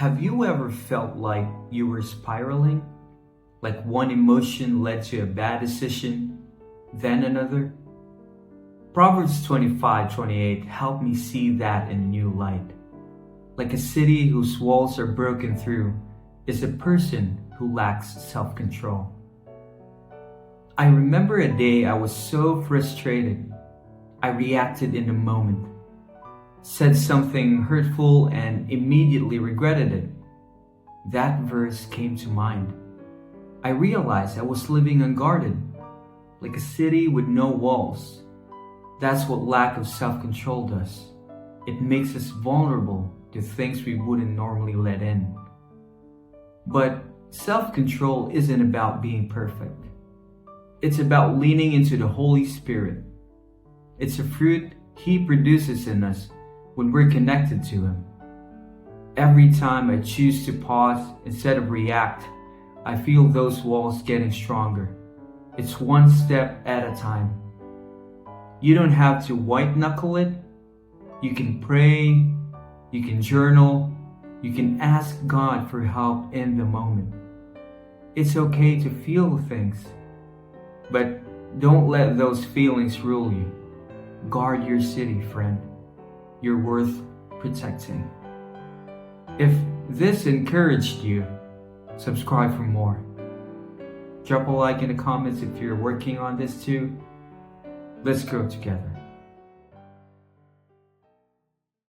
Have you ever felt like you were spiraling? Like one emotion led to a bad decision, then another? Proverbs 25:28 helped me see that in a new light. Like a city whose walls are broken through is a person who lacks self-control. I remember a day I was so frustrated. I reacted in the moment, said something hurtful, and immediately regretted it. That verse came to mind. I realized I was living unguarded, like a city with no walls. That's what lack of self-control does. It makes us vulnerable to things we wouldn't normally let in. But self-control isn't about being perfect. It's about leaning into the Holy Spirit. It's a fruit He produces in us when we're connected to Him. Every time I choose to pause instead of react, I feel those walls getting stronger. It's one step at a time. You don't have to white knuckle it. You can pray, you can journal, you can ask God for help in the moment. It's okay to feel things, but don't let those feelings rule you. Guard your city, friend. You're worth protecting. If this encouraged you, subscribe for more. Drop a like in the comments if you're working on this too. Let's grow together.